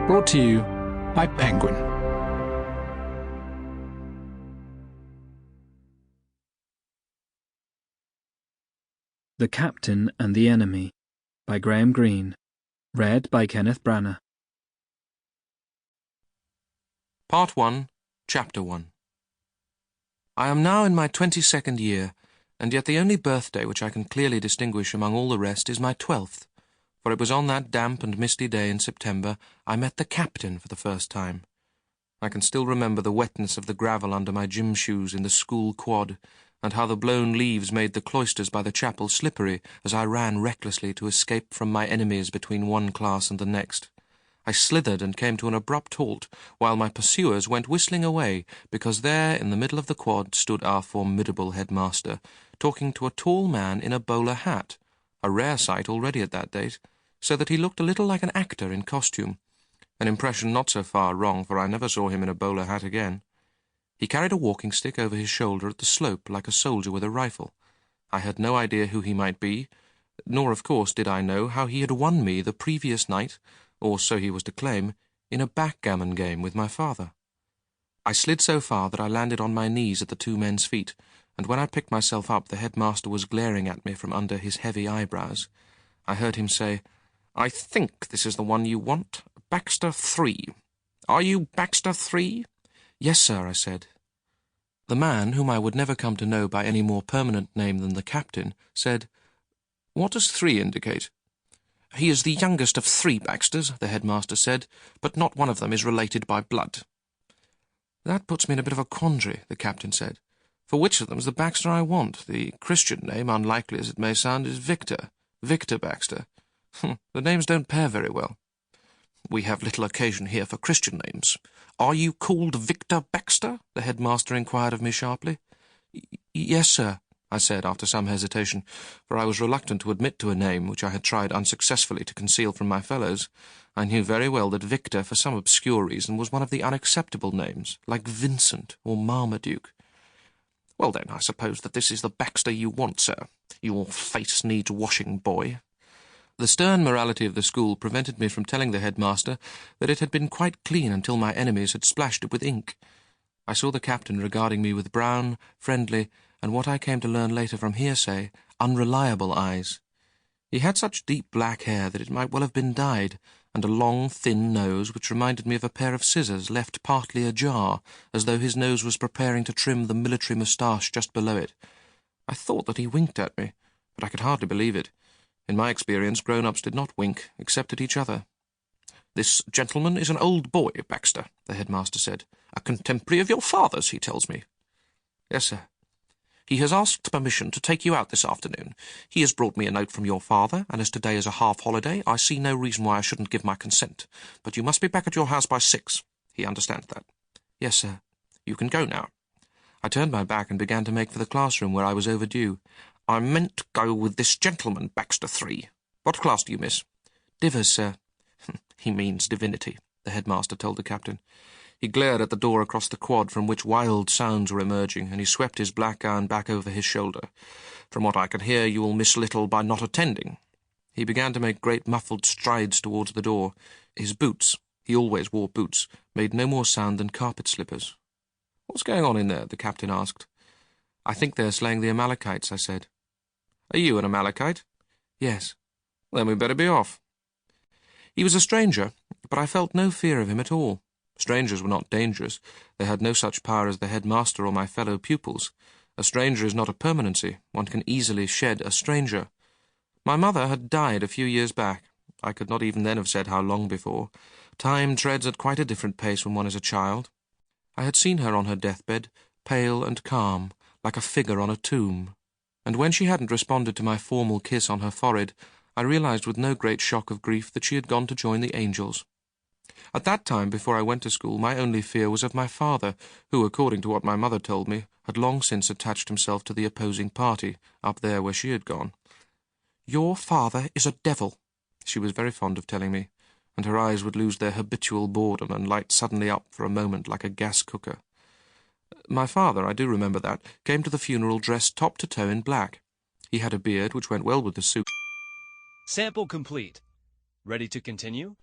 Brought to you by Penguin. The Captain and the Enemy by Greene. Read by Kenneth Branagh. Part 1, Chapter 1. I am now in my 22nd year, and yet the only birthday which I can clearly distinguish among all the rest is my 12th, for it was on that damp and misty day in September I met the Captain for the first time. I can still remember the wetness of the gravel under my gym shoes in the school quad, and how the blown leaves made the cloisters by the chapel slippery as I ran recklessly to escape from my enemies between one class and the next. I slithered and came to an abrupt halt, while my pursuers went whistling away, because there in the middle of the quad stood our formidable headmaster, talking to a tall man in a bowler hat, a rare sight already at that date, so that he looked a little like an actor in costume, an impression not so far wrong, for I never saw him in a bowler hat again. He carried a walking-stick over his shoulder at the slope, like a soldier with a rifle. I had no idea who he might be, nor, of course, did I know how he had won me the previous night, or so he was to claim, in a backgammon game with my father. I slid so far that I landed on my knees at the two men's feet, and when I picked myself up the headmaster was glaring at me from under his heavy eyebrows. I heard him say, "I think this is the one you want, Baxter 3. Are you Baxter 3? "Yes, sir," I said. The man, whom I would never come to know by any more permanent name than the Captain, said, "What does 3 indicate?" "He is the youngest of 3 Baxters," the headmaster said, "but not one of them is related by blood." "That puts me in a bit of a quandary," the Captain said. "For which of them's the Baxter I want? The Christian name, unlikely as it may sound, is Victor Baxter. The names don't pair very well." "We have little occasion here for Christian names. Are you called Victor Baxter?" the headmaster inquired of me sharply. "Yes, sir," I said after some hesitation, for I was reluctant to admit to a name which I had tried unsuccessfully to conceal from my fellows. I knew very well that Victor, for some obscure reason, was one of the unacceptable names, like Vincent or Marmaduke. "Well, then, I suppose that this is the Baxter you want, sir. Your face needs washing, boy." The stern morality of the school prevented me from telling the headmaster that it had been quite clean until my enemies had splashed it with ink. I saw the Captain regarding me with brown, friendly, and what I came to learn later from hearsay, unreliable eyes. He had such deep black hair that it might well have been dyed, and a long, thin nose which reminded me of a pair of scissors left partly ajar, as though his nose was preparing to trim the military moustache just below it. I thought that he winked at me, but I could hardly believe it. In my experience, grown-ups did not wink, except at each other. "This gentleman is an old boy, Baxter," the headmaster said. "A contemporary of your father's, he tells me." "Yes, sir." "He has asked permission to take you out this afternoon. He has brought me a note from your father, and as today is a half-holiday, I see no reason why I shouldn't give my consent. But you must be back at your house by 6. He understands that." "Yes, sir." "You can go now." I turned my back and began to make for the classroom where I was overdue. "I meant to go with this gentleman, Baxter 3. What class do you miss?" "Divers, sir." "He means divinity," the headmaster told the Captain. He glared at the door across the quad from which wild sounds were emerging, and he swept his black gown back over his shoulder. "From what I can hear, you will miss little by not attending." He began to make great muffled strides towards the door. His boots, he always wore boots, made no more sound than carpet slippers. "What's going on in there?" the Captain asked. "I think they're slaying the Amalekites," I said. "Are you an Amalekite?" "Yes." "Then we'd better be off." He was a stranger, but I felt no fear of him at all. Strangers were not dangerous. They had no such power as the headmaster or my fellow pupils. A stranger is not a permanency. One can easily shed a stranger. My mother had died a few years back. I could not even then have said how long before. Time treads at quite a different pace when one is a child. I had seen her on her deathbed, pale and calm, like a figure on a tomb. And when she hadn't responded to my formal kiss on her forehead, I realized with no great shock of grief that she had gone to join the angels. At that time, before I went to school, my only fear was of my father, who, according to what my mother told me, had long since attached himself to the opposing party, up there where she had gone. "Your father is a devil," she was very fond of telling me, and her eyes would lose their habitual boredom and light suddenly up for a moment like a gas cooker. My father, I do remember that, came to the funeral dressed top to toe in black. He had a beard which went well with the suit. Sample complete. Ready to continue?